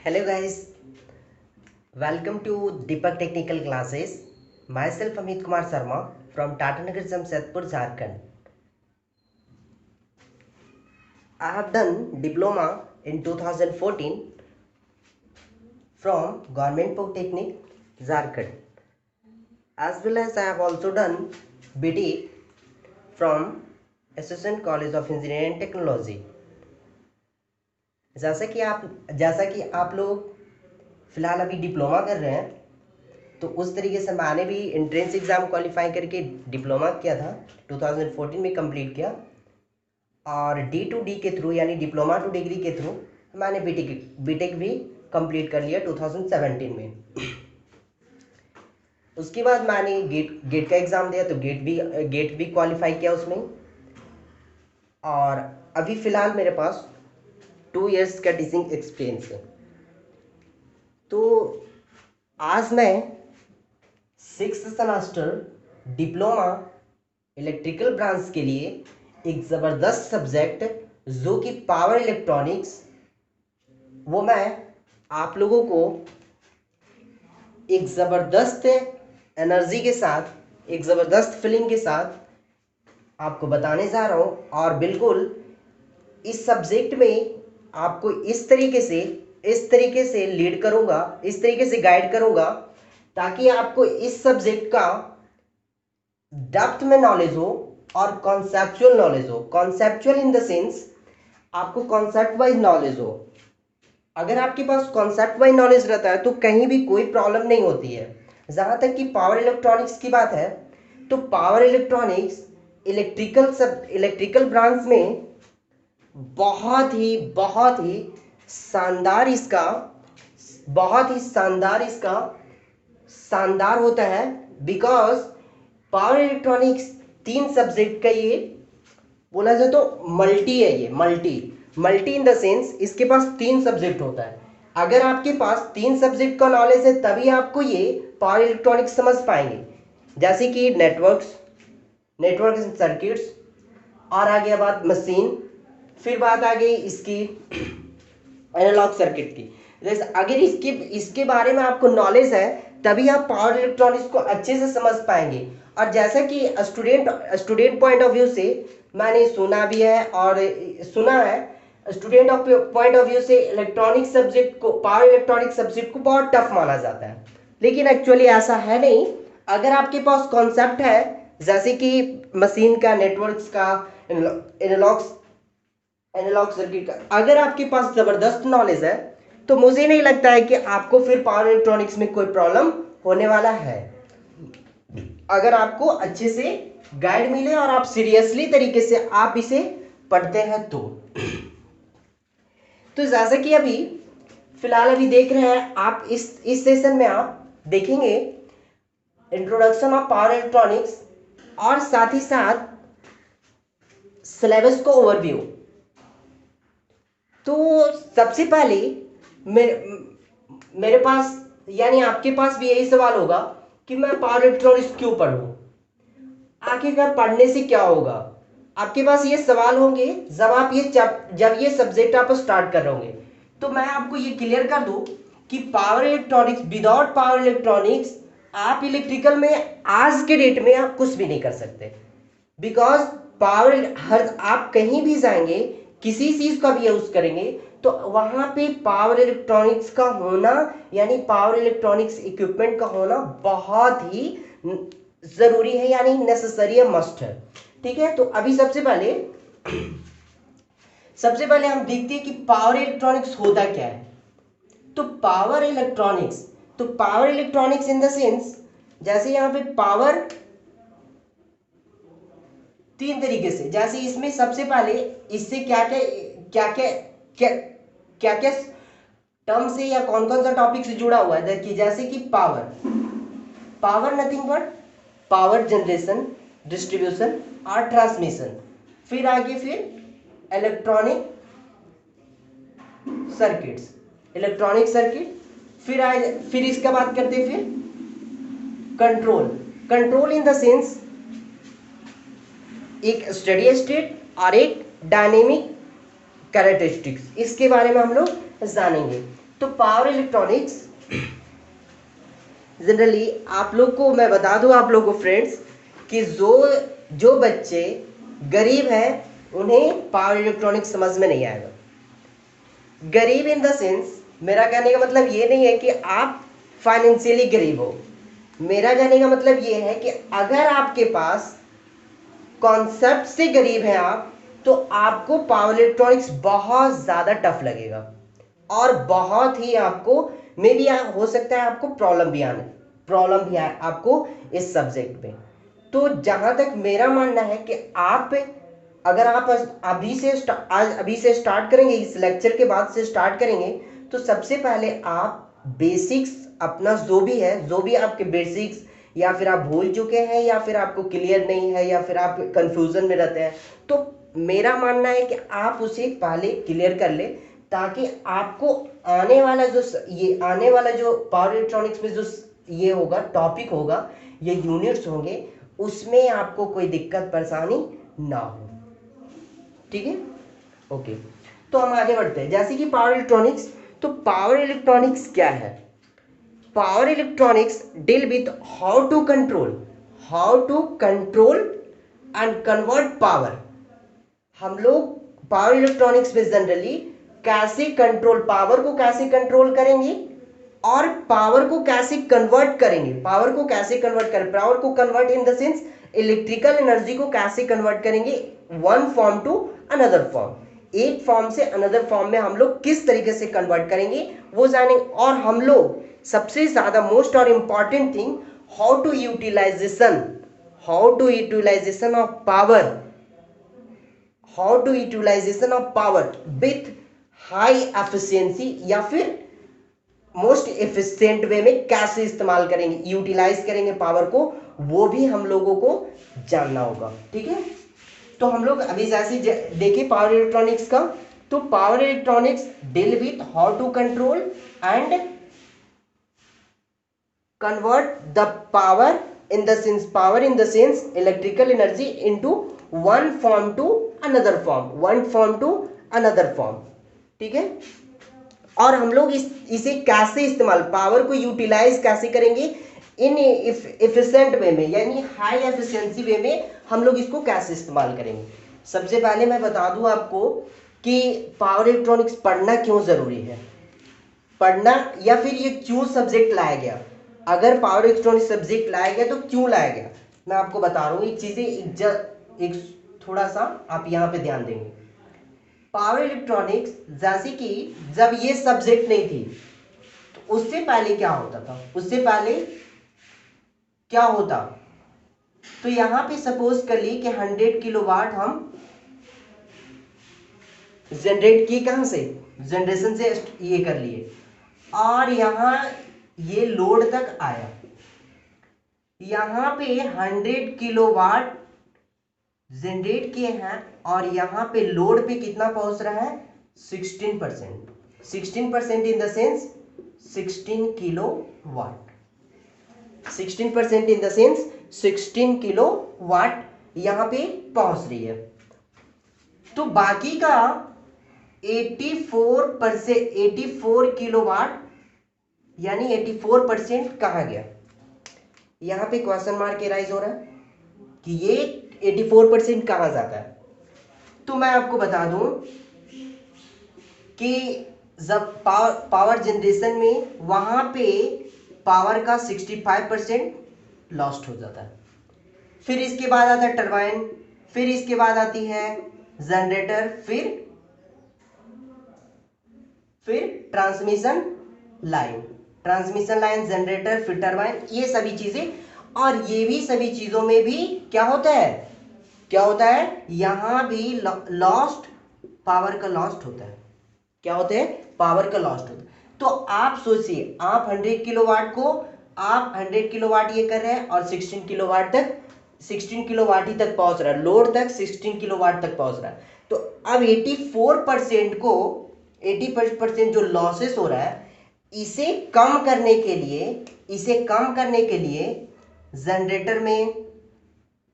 Hello guys, welcome to Deepak Technical Classes. Myself Amit Kumar Sharma from Tatanagar Jamshedpur, Jharkhand. I have done diploma in 2014 from Government Polytechnic, Jharkhand. As well as I have also done BTech from Association College of Engineering and Technology. जैसा कि आप लोग फिलहाल अभी diploma कर रहे हैं, तो उस तरीके से मैंने भी एंट्रेंस एग्ज़ाम क्वालिफाई करके डिप्लोमा किया था, 2014 में कंप्लीट किया। और D2D के थ्रू यानी डिप्लोमा टू डिग्री के थ्रू मैंने बीटेक भी कंप्लीट कर लिया 2017 में। उसके बाद मैंने गेट का एग्ज़ाम दिया, तो गेट भी क्वालिफाई किया उसमें। और अभी फ़िलहाल मेरे पास 2 इयर्स का टीचिंग एक्सपीरियंस है। तो आज मैं 6th semester diploma electrical branch के लिए एक ज़बरदस्त सब्जेक्ट जो कि पावर इलेक्ट्रॉनिक्स, वो मैं आप लोगों को एक ज़बरदस्त एनर्जी के साथ, एक ज़बरदस्त फीलिंग के साथ आपको बताने जा रहा हूँ। और बिल्कुल इस सब्जेक्ट में आपको इस तरीके से लीड करूँगा, इस तरीके से गाइड करूँगा ताकि आपको इस सब्जेक्ट का डेप्थ में नॉलेज हो और कॉन्सेप्चुअल नॉलेज हो। कॉन्सेप्चुअल इन द सेंस आपको कॉन्सेप्ट वाइज नॉलेज हो। अगर आपके पास कॉन्सेप्ट वाइज नॉलेज रहता है तो कहीं भी कोई प्रॉब्लम नहीं होती है। जहाँ तक कि पावर इलेक्ट्रॉनिक्स की बात है, तो पावर इलेक्ट्रॉनिक्स इलेक्ट्रिकल ब्रांच में बहुत ही शानदार होता है। बिकॉज पावर इलेक्ट्रॉनिक्स 3 सब्जेक्ट का ये बोला जाए तो मल्टी है। ये मल्टी इन द सेंस इसके पास 3 सब्जेक्ट होता है। अगर आपके पास 3 सब्जेक्ट का नॉलेज है तभी आपको ये पावर इलेक्ट्रॉनिक्स समझ पाएंगे। जैसे कि नेटवर्क एंड सर्किट्स, और आ गया बात मशीन, फिर बात आ गई इसकी एनालॉग सर्किट की। जैसे अगर इसके बारे में आपको नॉलेज है तभी आप पावर इलेक्ट्रॉनिक्स को अच्छे से समझ पाएंगे। और जैसा कि स्टूडेंट पॉइंट ऑफ व्यू से मैंने सुना भी है और सुना है, स्टूडेंट पॉइंट ऑफ व्यू से पावर इलेक्ट्रॉनिक सब्जेक्ट को बहुत टफ माना जाता है। लेकिन एक्चुअली ऐसा है नहीं। अगर आपके पास कॉन्सेप्ट है जैसे कि मशीन का, नेटवर्क्स का, एनालॉग सर्किट का, अगर आपके पास जबरदस्त नॉलेज है तो मुझे नहीं लगता है कि आपको फिर पावर इलेक्ट्रॉनिक्स में कोई प्रॉब्लम होने वाला है, अगर आपको अच्छे से गाइड मिले और आप सीरियसली तरीके से आप इसे पढ़ते हैं तो जैसा कि अभी फिलहाल देख रहे हैं आप, इस सेशन में आप देखेंगे इंट्रोडक्शन ऑफ पावर इलेक्ट्रॉनिक्स और साथ ही साथ सिलेबस को ओवरव्यू। तो सबसे पहले मेरे पास यानी आपके पास भी यही सवाल होगा कि मैं पावर इलेक्ट्रॉनिक्स क्यों पढ़ूं, आखिरकार पढ़ने से क्या होगा। आपके पास ये सवाल होंगे जब ये सब्जेक्ट आप स्टार्ट कर रहे होंगे। तो मैं आपको ये क्लियर कर दूं कि power electronics, without power electronics आप इलेक्ट्रिकल में आज के डेट में आप कुछ भी नहीं कर सकते। बिकॉज आप कहीं भी जाएंगे, किसी चीज का भी यूज करेंगे तो वहां पे पावर इलेक्ट्रॉनिक्स का होना यानी पावर इलेक्ट्रॉनिक्स इक्विपमेंट का होना बहुत ही जरूरी है, यानी नेसेसरी है, मस्ट है। ठीक है, तो अभी सबसे पहले हम देखते हैं कि पावर इलेक्ट्रॉनिक्स होता क्या है। तो power electronics in the sense, जैसे यहां पे पावर 3 तरीके से, जैसे इसमें सबसे पहले इससे क्या क्या टर्म से या कौन कौन सा टॉपिक से जुड़ा हुआ है। देखिए जैसे कि power nothing but power generation, distribution और ट्रांसमिशन। फिर आगे इलेक्ट्रॉनिक सर्किट, फिर इसका बात करते हैं कंट्रोल इन द सेंस एक स्टेडी स्टेट और एक डायनेमिक कैरेक्टरिस्टिक्स, इसके बारे में हम लोग जानेंगे। तो पावर इलेक्ट्रॉनिक्स जनरली आप लोग को मैं बता दूं, आप लोग को फ्रेंड्स, कि जो बच्चे गरीब हैं उन्हें पावर इलेक्ट्रॉनिक्स समझ में नहीं आएगा। गरीब इन द सेंस, मेरा कहने का मतलब ये नहीं है कि आप फाइनेंशियली गरीब हो। मेरा कहने का मतलब ये है कि अगर आपके पास कॉन्सेप्ट से गरीब हैं आप, तो आपको पावर इलेक्ट्रॉनिक्स बहुत ज़्यादा टफ लगेगा और बहुत ही आपको मे बी हो सकता है आपको प्रॉब्लम भी आए आपको इस सब्जेक्ट में। तो जहाँ तक मेरा मानना है कि अगर आप अभी से स्टार्ट करेंगे, इस लेक्चर के बाद से स्टार्ट करेंगे, तो सबसे पहले आप बेसिक्स अपना जो भी आपके बेसिक्स या फिर आप भूल चुके हैं या फिर आपको क्लियर नहीं है या फिर आप कंफ्यूजन में रहते हैं, तो मेरा मानना है कि आप उसे पहले क्लियर कर ले, ताकि आपको आने वाला जो पावर इलेक्ट्रॉनिक्स में जो ये होगा टॉपिक होगा, ये यूनिट्स होंगे, उसमें आपको कोई दिक्कत परेशानी ना हो। ठीक है, ओके। तो हम आगे बढ़ते हैं। जैसे कि पावर इलेक्ट्रॉनिक्स, तो पावर इलेक्ट्रॉनिक्स क्या है? Power electronics deal with how to control and convert power. हम लोग पावर इलेक्ट्रॉनिक्स में जनरली पावर को कैसे कंट्रोल करेंगे और पावर को कैसे कन्वर्ट करेंगे। पावर को convert in the sense electrical energy को कैसे कन्वर्ट करेंगे one form to another form, एक फॉर्म से अनदर फॉर्म में हम लोग किस तरीके से कन्वर्ट करेंगे वो जानेंगे। और हम लोग सबसे ज्यादा मोस्ट और important thing, how to utilization of power with high efficiency, या फिर मोस्ट एफिशिएंट वे में कैसे इस्तेमाल करेंगे, यूटिलाइज करेंगे पावर को, वो भी हम लोगों को जानना होगा। ठीक है, तो हम लोग अभी जैसे देखिए पावर इलेक्ट्रॉनिक्स का, तो power electronics deal with how to control and convert the power in the sense electrical energy into one form to another form. ठीक है, और हम लोग इसे कैसे इस्तेमाल, पावर को यूटिलाइज कैसे करेंगे इन एफिशिएंट वे में, यानी हाई एफिशिएंसी वे में हम लोग इसको कैसे इस्तेमाल करेंगे। सबसे पहले मैं बता दूं आपको कि पावर इलेक्ट्रॉनिक्स पढ़ना क्यों जरूरी है, पढ़ना या फिर ये क्यों सब्जेक्ट लाया गया। अगर पावर इलेक्ट्रॉनिक्स सब्जेक्ट लाया गया तो क्यों लाया गया, मैं आपको बता रहा हूँ। एक चीजें एक थोड़ा सा आप यहाँ पे ध्यान देंगे। पावर इलेक्ट्रॉनिक्स जैसे कि जब ये सब्जेक्ट नहीं थी, तो उससे पहले क्या होता, तो यहां पे सपोज कर ली कि 100 किलोवाट हम जनरेट किए, कहां से, जनरेशन से ये कर लिए, और यहां ये लोड तक आया, यहां पे 100 किलोवाट जनरेट किए हैं और यहां पे लोड पे कितना पहुंच रहा है, 16% in the sense 16 kilowatt, 16% in the sense 16 kilowatt यहां पे पहुंच रही है। तो बाकी का 84 किलोवाट यानी 84% कहां गया, यहां पे क्वेश्चन मार्क राइज हो रहा है कि ये 84% कहां जाता है। तो मैं आपको बता दूं कि जब पावर जनरेशन में वहां पे पावर का 65% लॉस्ट हो जाता है, फिर इसके बाद आता है टरबाइन, फिर इसके बाद आती है जनरेटर, फिर ट्रांसमिशन लाइन, जनरेटर, फिर टरबाइन, ये सभी चीजें। और ये भी सभी चीजों में भी क्या होता है यहां भी लॉस्ट पावर का लॉस्ट होता है। क्या होता है, पावर का लॉस्ट होता है। तो आप सोचिए, आप 100 किलोवाट ये कर रहे हैं और 16 किलोवाट ही तक पहुंच रहा है, लोड तक 16 किलोवाट तक पहुंच रहा है। तो अब 80% जो लॉसेस हो रहा है, इसे कम करने के लिए जनरेटर में,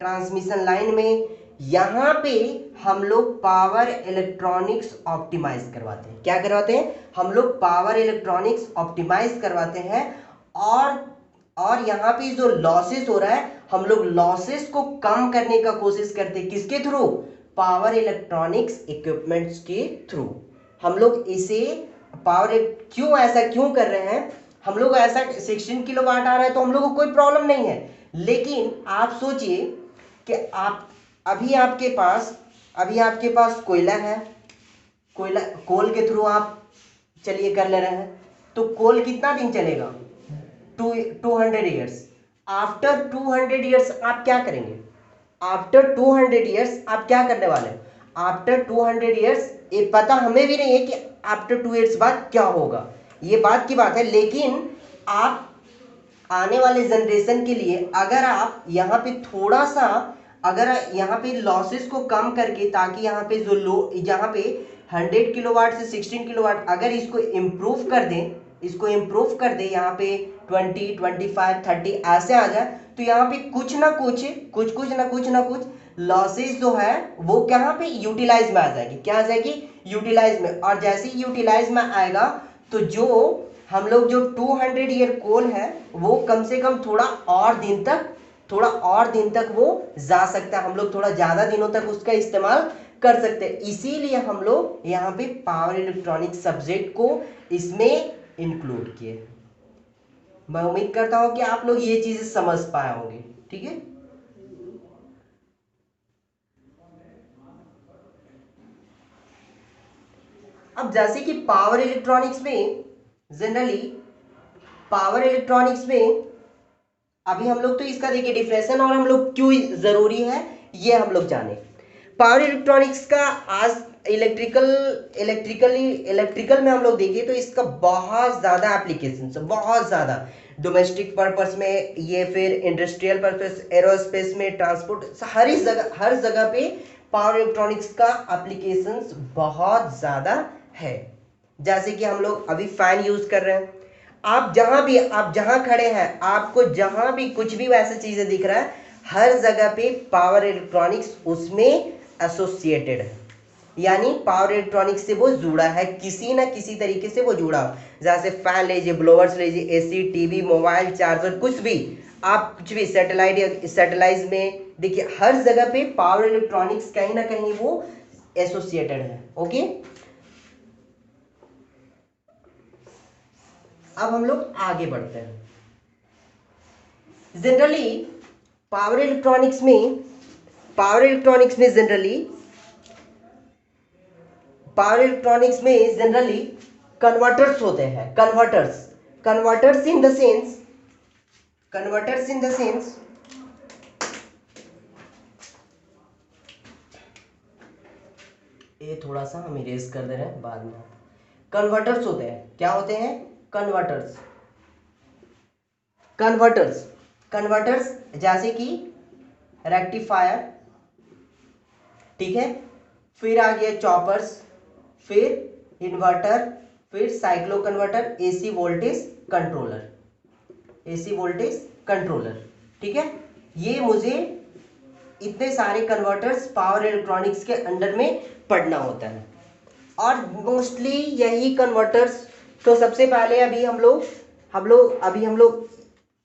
ट्रांसमिशन लाइन में यहाँ पे हम लोग पावर इलेक्ट्रॉनिक्स ऑप्टिमाइज करवाते हैं। क्या करवाते हैं? हम लोग पावर इलेक्ट्रॉनिक्स ऑप्टिमाइज करवाते हैं। और यहाँ पे जो लॉसेस हो रहा है, हम लोग लॉसेस को कम करने का कोशिश करते हैं। किसके थ्रू? पावर इलेक्ट्रॉनिक्स इक्विपमेंट्स के थ्रू। हम लोग इसे पावर क्यों ऐसा क्यों कर रहे हैं? हम लोग ऐसा 16 किलोवाट आ रहा है तो हम लोग को कोई प्रॉब्लम नहीं है, लेकिन आप सोचिए कि आप अभी आपके पास कोयला है, कोयला कोल के थ्रू आप चलिए कर ले रहे हैं, तो कोल कितना दिन चलेगा? 200 ईयर्स। आफ्टर 200 ईयर्स आप क्या करेंगे? आफ्टर 200 ईयर्स आप क्या करने वाले हैं? आफ्टर 200 ईयर्स ये पता हमें भी नहीं है कि आफ्टर 2 ईयर्स बाद क्या होगा, ये बात की बात है। लेकिन आप आने वाले जनरेशन के लिए अगर आप यहाँ पे थोड़ा सा, अगर यहाँ पे लॉसेस को कम करके, ताकि यहाँ पे जो यहाँ पे 100 किलोवाट से 16 किलोवाट अगर इसको इम्प्रूव कर दें, यहाँ पे 20, 25, 30 ऐसे आ जाए, तो यहाँ पे कुछ ना कुछ लॉसेस जो है वो कहाँ पे यूटिलाइज में आ जाएगी। क्या आ जाएगी? यूटिलाइज में। और जैसे ही यूटिलाइज में आएगा तो जो हम लोग जो 200 ईयर कोल है वो कम से कम थोड़ा और दिन तक वो जा सकता है। हम लोग थोड़ा ज्यादा दिनों तक उसका इस्तेमाल कर सकते हैं। इसीलिए हम लोग यहाँ पे पावर इलेक्ट्रॉनिक सब्जेक्ट को इसमें इंक्लूड किए। मैं उम्मीद करता हूं कि आप लोग ये चीजें समझ पाए होंगे। ठीक है, अब जैसे कि पावर इलेक्ट्रॉनिक्स में अभी हम लोग तो इसका देखिए डिफिनेशन और हम लोग क्यों जरूरी है ये हम लोग जाने। पावर इलेक्ट्रॉनिक्स का आज इलेक्ट्रिकल में हम लोग देखिए तो इसका बहुत ज़्यादा एप्लीकेशन, बहुत ज़्यादा डोमेस्टिक पर्पस में, ये फिर इंडस्ट्रियल पर्पस, एरोस्पेस में, ट्रांसपोर्ट, हर जगह पे पावर इलेक्ट्रॉनिक्स का एप्लीकेशंस बहुत ज़्यादा है। जैसे कि हम लोग अभी फैन यूज़ कर रहे हैं, आप जहां खड़े हैं, आपको जहां भी कुछ भी वैसे चीजें दिख रहा है, हर जगह पे पावर इलेक्ट्रॉनिक्स उसमें एसोसिएटेड है। यानी पावर इलेक्ट्रॉनिक्स से वो जुड़ा है, किसी ना किसी तरीके से वो जुड़ा हो। जैसे फैन लीजिए, ब्लोअर्स लीजिए, एसी, टीवी, मोबाइल, चार्जर, कुछ भी आप कुछ भी सैटेलाइट में देखिए, हर जगह पे पावर इलेक्ट्रॉनिक्स कहीं ना कहीं वो एसोसिएटेड है। ओके, अब हम लोग आगे बढ़ते हैं। जनरली पावर इलेक्ट्रॉनिक्स में जनरली कन्वर्टर्स होते हैं। कन्वर्टर्स इन द सेंस ये थोड़ा सा हम इरेज कर दे रहे हैं बाद में। कन्वर्टर्स होते हैं, क्या होते हैं? कन्वर्टर्स जैसे कि रेक्टिफायर, ठीक है, फिर आ गया चॉपर्स, फिर इन्वर्टर, फिर cyclo converter, AC voltage controller. ठीक है, ये मुझे इतने सारे कन्वर्टर्स पावर इलेक्ट्रॉनिक्स के अंडर में पढ़ना होता है। और मोस्टली यही कन्वर्टर्स, तो सबसे पहले अभी हम लोग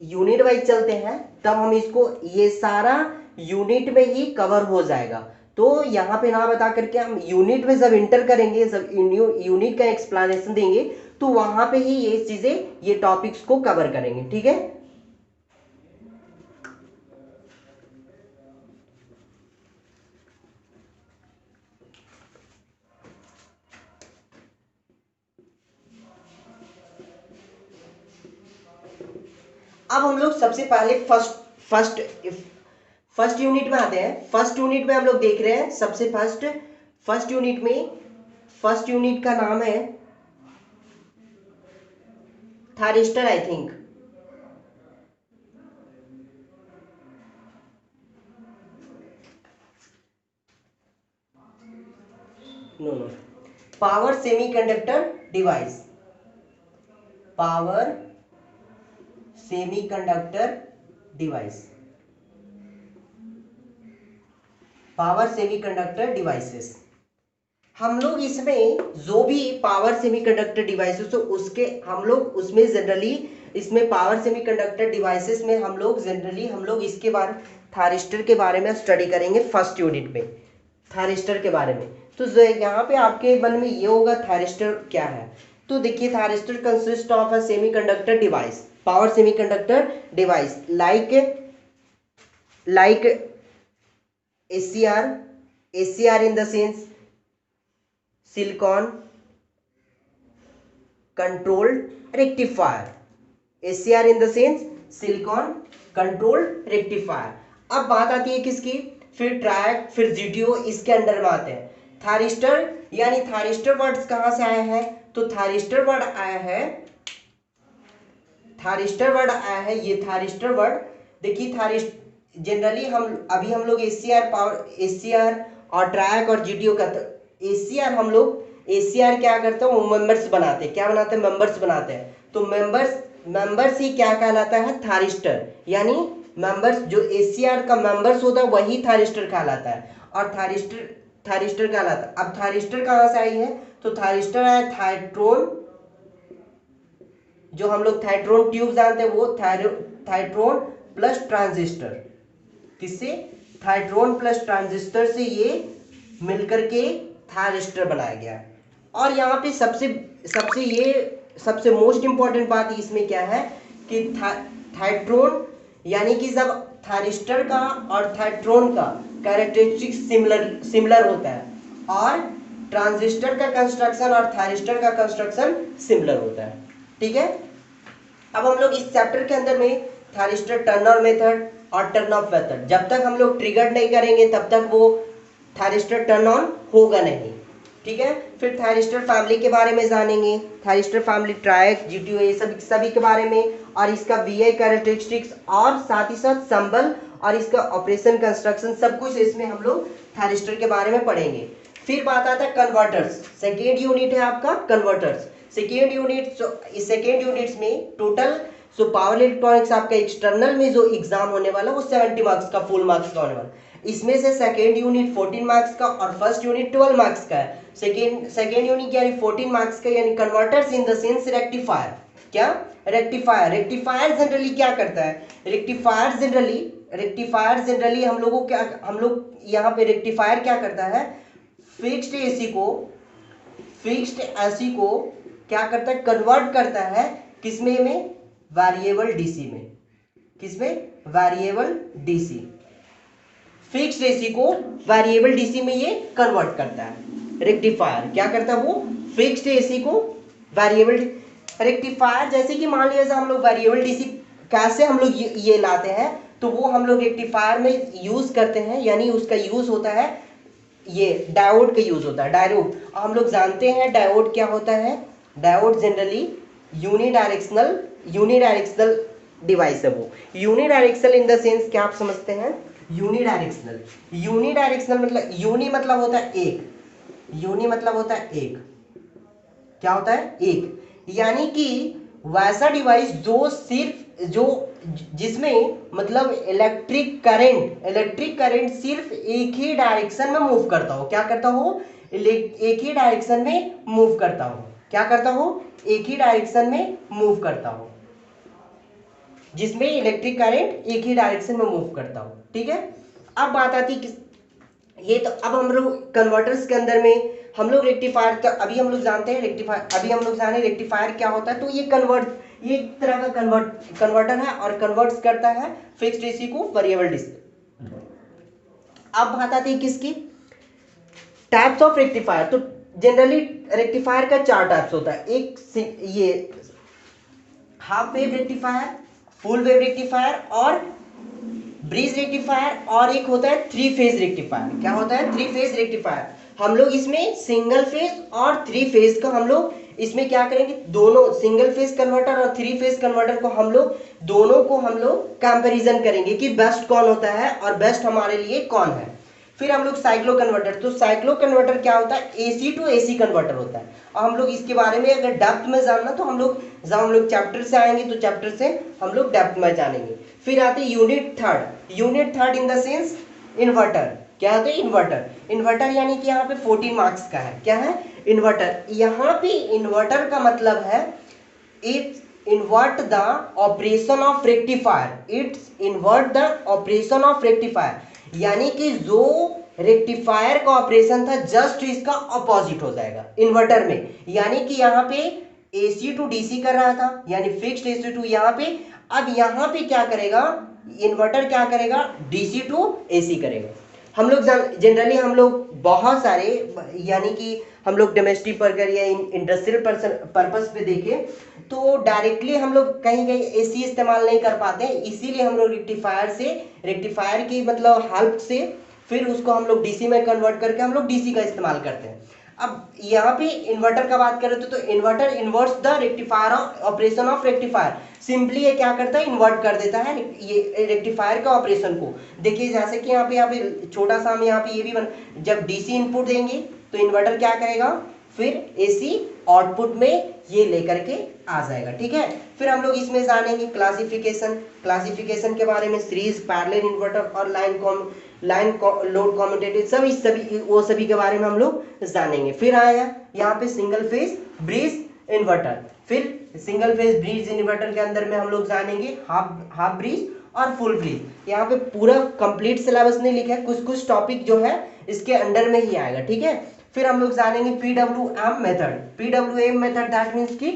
यूनिट वाइज चलते हैं, तब हम इसको ये सारा यूनिट में ही कवर हो जाएगा। तो यहाँ पे ना बता करके हम यूनिट में जब इंटर करेंगे, जब यूनिट का एक्सप्लेनेशन देंगे, तो वहां पे ही ये चीजें, ये टॉपिक्स को कवर करेंगे। ठीक है, अब हम लोग सबसे पहले फर्स्ट यूनिट में आते हैं। फर्स्ट यूनिट में हम लोग देख रहे हैं, सबसे फर्स्ट यूनिट का नाम है thyristor, I think. No, power semiconductor device, power semiconductor device. Power semiconductor devices. हम लोग इसमें जो भी पावर सेमीकंडक्टर डिवाइसेस हो उसके हम लोग उसमें जनरली इसमें पावर सेमीकंडक्टर डिवाइसेस में हम लोग इसके बारे थारिस्टर के बारे में स्टडी करेंगे फर्स्ट यूनिट में, थारिस्टर के बारे में। तो यहाँ पे आपके मन में ये होगा थारिस्टर क्या है। तो देखिए thyristor consist of a semiconductor device, power semiconductor device like ACR in the sense silicon controlled rectifier, ACR in the sense silicon controlled rectifier। अब बात आती है किसकी, फिर ट्रैक फिर जीटीओ इसके अंडर में आते हैं। थारिस्टर यानी थारिस्टर वर्ड्स कहां से आया है, तो थारिस्टर वर्ड आया है ये थारिस्टर वर्ड। देखिए जनरली हम लोग एसीआर और ट्रैक और जीटीओ का, एसीआर क्या करता है, वो मेंबर्स बनाते हैं, क्या बनाते हैं, मेंबर्स बनाते हैं। तो मेंबर्स ही क्या कहलाता है, थारिस्टर। यानी मेंबर्स जो एसीआर का मेंबर्स होता है वही थारिस्टर कहलाता है, और थारिस्टर कहलाता है। अब थारिस्टर कहां से आई है, तो थारिस्टर है थायट्रोन, जो हम लोग थायट्रोन ट्यूब जानते हैं वो थायट्रोन प्लस ट्रांजिस्टर, किससे, थायट्रोन प्लस ट्रांजिस्टर से ये मिलकर के थारिस्टर बनाया गया। और यहाँ पे सबसे मोस्ट इंपॉर्टेंट बात इसमें क्या है कि थायट्रोन यानी कि जब थारिस्टर का और थायट्रोन का कैरेक्टरिस्टिक सिमिलर होता है, और ट्रांजिस्टर का कंस्ट्रक्शन और थारिस्टर का कंस्ट्रक्शन सिमिलर होता है। ठीक है, अब हम लोग इस चैप्टर के अंदर में थारिस्टर टर्न ऑन मेथड और टर्न ऑफ मेथड, जब तक हम लोग ट्रिगर नहीं करेंगे तब तक वो थारिस्टर टर्न ऑन होगा नहीं। ठीक है, फिर थारिस्टर फैमिली के बारे में जानेंगे, थारिस्टर फैमिली ट्रायक जीटीओ ये सभी के बारे में, और इसका वीआई कैरेक्टरिस्टिक्स और साथ ही साथ संबल और इसका ऑपरेशन कंस्ट्रक्शन सब कुछ इसमें हम लोग थारिस्टर के बारे में पढ़ेंगे। फिर बात आता है कन्वर्टर्स, सेकेंड यूनिट है आपका कन्वर्टर्स। सेकेंड यूनिट्स में टोटल पावर इलेक्ट्रॉनिक्स आपका एक्सटर्नल में जो एग्जाम होने वाला वो 70 मार्क्स का फुल मार्क्स का होने वाला। इसमें से सेकेंड यूनिट 14 मार्क्स का और फर्स्ट यूनिट 12 मार्क्स का है। सेकेंड यूनिट यानी 14 मार्क्स का, यानी converters in the sense rectifier. क्या, रेक्टिफायर जनरली क्या करता है, रेक्टिफायर जनरली हम लोग यहाँ पे रेक्टिफायर क्या करता है, फिक्स्ड एसी को क्या करता है, कन्वर्ट करता है किसमें में, वेरिएबल डीसी में। किसमें, वेरिएबल डीसी। फिक्स्ड एसी को वेरिएबल डीसी में ये कन्वर्ट करता है। रेक्टिफायर क्या करता है, वो फिक्स्ड एसी को वेरिएबल रेक्टिफायर, जैसे कि मान लिया हम लोग वेरिएबल डीसी कैसे हम लोग ये लाते हैं, तो वो हम लोग रेक्टिफायर में यूज करते हैं, यानी उसका यूज होता है, ये डायोड का यूज होता है। डायोड हम लोग जानते हैं डायोड क्या होता है, डायोड जनरली यूनिडायरेक्शनल डिवाइस है। वो यूनिडायरेक्शनल इन द सेंस क्या आप समझते हैं, यूनिडायरेक्शनल मतलब यूनि मतलब होता है एक, क्या होता है, एक। यानी कि वैसा डिवाइस जिसमें मतलब इलेक्ट्रिक करंट सिर्फ एक ही डायरेक्शन में मूव करता हो। क्या करता हो, एक ही डायरेक्शन में मूव करता हो। क्या करता हो, एक ही डायरेक्शन में मूव करता हो, जिसमें इलेक्ट्रिक करंट एक ही डायरेक्शन में मूव करता हो। ठीक है, अब बात आती है ये तो अब हम लोग कन्वर्टर्स के अंदर में हम लोग रेक्टिफायर का अभी हम लोग जानते हैं रेक्टिफायर क्या होता है। तो ये एक तरह का कन्वर्टर है और कन्वर्ट्स करता है फिक्स्ड डीसी को वेरिएबल डीसी। अब बात आती है किसकी, टाइप्स ऑफ रेक्टिफायर। तो जनरली रेक्टिफायर का 4 टाइप्स होता है, एक ये half wave rectifier, full wave rectifier और ब्रिज रेक्टिफायर, और एक होता है 3 फेज रेक्टिफायर। क्या होता है, 3 फेज रेक्टिफायर। हम लोग इसमें सिंगल फेज और 3 फेज का हम लोग इसमें क्या करेंगे, दोनों सिंगल फेज कन्वर्टर और 3 फेज कन्वर्टर को हम लोग दोनों को हम लोग कंपैरिजन करेंगे कि बेस्ट कौन होता है और बेस्ट हमारे लिए कौन है। फिर हम लोग साइक्लो कन्वर्टर, तो साइक्लो कन्वर्टर क्या होता है, एसी टू एसी कन्वर्टर होता है। और हम लोग इसके बारे में अगर डेप्थ में जानना तो हम लोग चैप्टर से आएंगे तो चैप्टर से हम लोग डेप्थ में जानेंगे। फिर आते unit third in the sense inverter. क्या होता है? इन्वर्टर। इन्वर्टर यानी कि यहाँ पे 14 मार्क्स का है। क्या है? इन्वर्टर। यहाँ पे इन्वर्टर का मतलब है it's invert the operation of rectifier. It's invert the operation of rectifier, यानी कि जो रेक्टिफायर का ऑपरेशन था जस्ट इसका अपोजिट हो जाएगा इन्वर्टर में। यानी कि यहाँ पे एसी टू डीसी कर रहा था, यानी फिक्स्ड एसी टू यहाँ पे, अब यहाँ पे क्या करेगा इन्वर्टर? क्या करेगा? डीसी टू एसी करेगा। हम लोग जनरली हम लोग बहुत सारे, यानी कि हम लोग डोमेस्टिक पर्पस या इंडस्ट्रियल पर्पस पे देखें तो डायरेक्टली हम लोग कहीं कहीं एसी इस्तेमाल नहीं कर पाते, इसीलिए हम लोग रेक्टिफायर की मतलब हेल्प से फिर उसको हम लोग डीसी में कन्वर्ट करके हम लोग डीसी का इस्तेमाल करते हैं। अब यहाँ पे इन्वर्टर का बात करें तो inverter इन्वर्ट्स the rectifier operation of rectifier. Simply ये क्या करता है? इन्वर्ट कर देता है ये रेक्टिफायर का ऑपरेशन को। देखिए जैसे कि यहाँ पे छोटा सा हम यहाँ पे ये भी जब डीसी इनपुट देंगे तो इन्वर्टर क्या करेगा? फिर एसी आउटपुट में ये लेकर के आ जाएगा। ठीक है, फिर हम लोग इसमें जानेंगे क्लासिफिकेशन के बारे में, सीरीज, पैरेलल इन्वर्टर और लाइन लोड कम्यूटेटर, सभी के बारे में हम लोग जानेंगे। फिर आया यहाँ पे सिंगल फेज ब्रिज इन्वर्टर। फिर सिंगल फेज ब्रिज इन्वर्टर के अंदर में हम लोग जानेंगे हाफ ब्रिज और फुल ब्रिज। यहाँ पे पूरा कंप्लीट सिलेबस नहीं लिखा है, कुछ टॉपिक जो है इसके अंडर में ही आएगा। ठीक है, फिर हम लोग जानेंगे पीडब्ल्यूएम मेथड दैट मीन्स की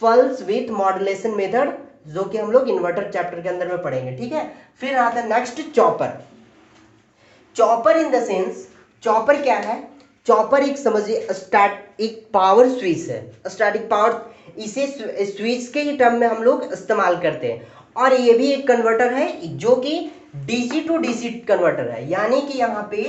पल्स विथ मॉड्यूलेशन मेथड, जो कि हम लोग इन्वर्टर चैप्टर के अंदर में पढ़ेंगे। ठीक है, फिर आता है next chopper in the sense, chopper क्या है? चॉपर एक समझिए एक पावर स्विच है, स्टैटिक पावर, इसे स्विच के ही टर्म में हम लोग इस्तेमाल करते हैं। और ये भी एक कन्वर्टर है जो कि डीसी टू डीसी कन्वर्टर है, यानी कि यहाँ पे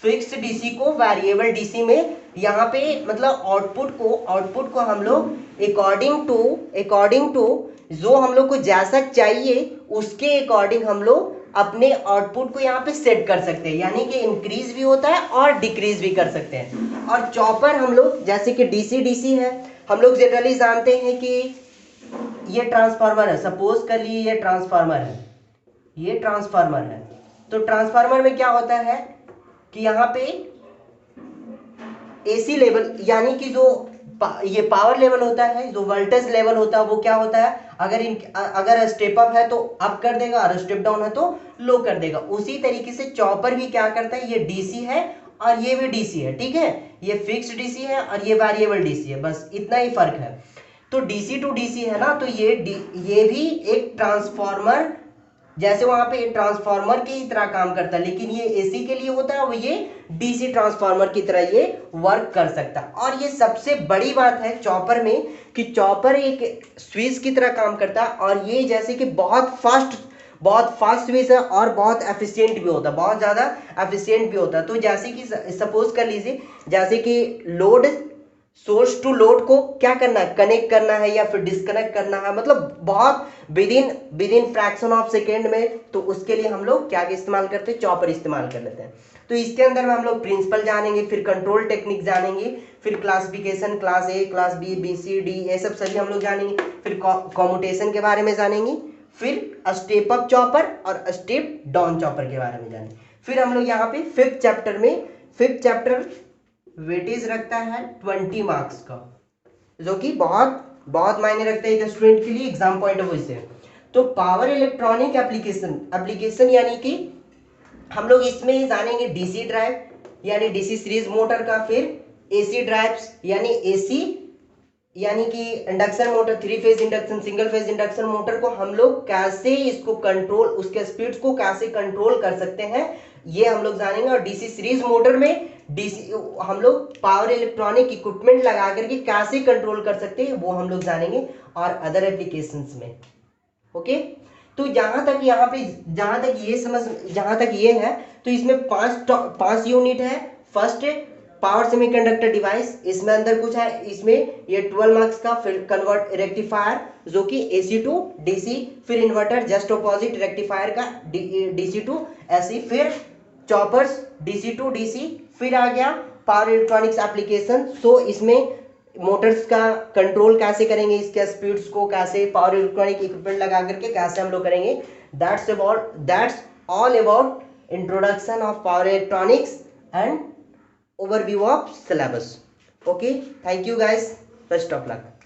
फिक्स्ड डीसी को वेरिएबल डीसी में, यहाँ पे मतलब आउटपुट को हम लोग अकॉर्डिंग टू जो हम लोग को जैसा चाहिए उसके अकॉर्डिंग हम लोग अपने आउटपुट को यहाँ पे सेट कर सकते हैं, यानी कि इंक्रीज भी होता है और डिक्रीज भी कर सकते हैं। और चॉपर हम लोग जैसे कि डीसी है, हम लोग जनरली जानते हैं कि ये ट्रांसफार्मर है, सपोज कर लिए ये ट्रांसफार्मर है, तो ट्रांसफार्मर में क्या होता है कि यहाँ पे एसी लेवल, यानी कि जो ये पावर लेवल होता है, जो वोल्टेज लेवल होता है वो क्या होता है, अगर स्टेप अप है तो अप कर देगा और स्टेप डाउन है तो लो कर देगा। उसी तरीके से चॉपर भी क्या करता है, ये डीसी है और ये भी डीसी है। ठीक है, ये फिक्स्ड डीसी है और ये वेरिएबल डीसी है, बस इतना ही फर्क है। तो डीसी टू डीसी है ना, तो ये भी एक ट्रांसफार्मर, जैसे वहां पे ट्रांसफार्मर की तरह काम करता है, लेकिन ये एसी के लिए होता है, वो ये डीसी ट्रांसफार्मर की तरह ये वर्क कर सकता है। और ये सबसे बड़ी बात है चॉपर में कि चॉपर एक स्विच की तरह काम करता है, और ये जैसे कि बहुत फास्ट स्विच है और बहुत एफिशिएंट भी होता है, बहुत ज़्यादा एफिशिएंट भी होता है। तो जैसे कि सपोज कर लीजिए, जैसे कि लोड सोर्स टू लोड को क्या करना है, कनेक्ट करना है या फिर डिस्कनेक्ट करना है, मतलब बहुत विदिन फ्रैक्शन ऑफ सेकेंड में, तो उसके लिए हम लोग क्या इस्तेमाल करते हैं, चॉपर इस्तेमाल कर लेते हैं। तो इसके अंदर में हम लोग प्रिंसिपल जानेंगे, फिर कंट्रोल टेक्निक जानेंगे, फिर classification, class A, class B, B C D, ये सब सभी हम लोग जानेंगे, फिर कॉम्यूटेशन के बारे में जानेंगे, फिर स्टेप अप चॉपर और स्टेप डाउन चॉपर के बारे में जानेंगे। फिर हम लोग यहाँ पे फिफ्थ चैप्टर वेटेज रखता है 20 मार्क्स का, जो कि बहुत मायने रखता है एक स्टूडेंट के लिए एग्जाम पॉइंट ऑफ व्यू से। तो पावर इलेक्ट्रॉनिक एप्लीकेशन यानी कि हम लोग इसमें जानेंगे डीसी ड्राइव यानी डीसी सीरीज मोटर का, फिर एसी ड्राइव्स यानी कि induction motor, 3 phase induction, single phase induction motor को हम लोग कैसे इसको कंट्रोल, उसके स्पीड्स को कैसे कंट्रोल कर सकते हैं, ये हम लोग जानेंगे। और डीसी सीरीज मोटर में हम लोग पावर इलेक्ट्रॉनिक इक्विपमेंट लगा करके कैसे कंट्रोल कर सकते हैं, वो हम लोग जानेंगे, और अदर एप्लीकेशंस में। ओके, तो जहां तक ये है, तो इसमें 5 यूनिट है। फर्स्ट पावर सेमीकंडक्टर डिवाइस, इसमें अंदर कुछ है, इसमें ये 12 मार्क्स का, फिर कन्वर्ट रेक्टिफायर जो कि एसी टू डीसी, फिर इन्वर्टर जस्ट ऑपोजिट रेक्टिफायर का डीसी टू एसी, फिर चॉपर्स डीसी टू डीसी, फिर आ गया पावर इलेक्ट्रॉनिक्स एप्लीकेशन। सो इसमें मोटर्स का कंट्रोल कैसे करेंगे, इसके स्पीड्स को कैसे पावर इलेक्ट्रॉनिक इक्विपमेंट लगा करके कैसे हम लोग करेंगे, that's all about introduction of power electronics and overview of syllabus. Okay, thank you guys, best of luck.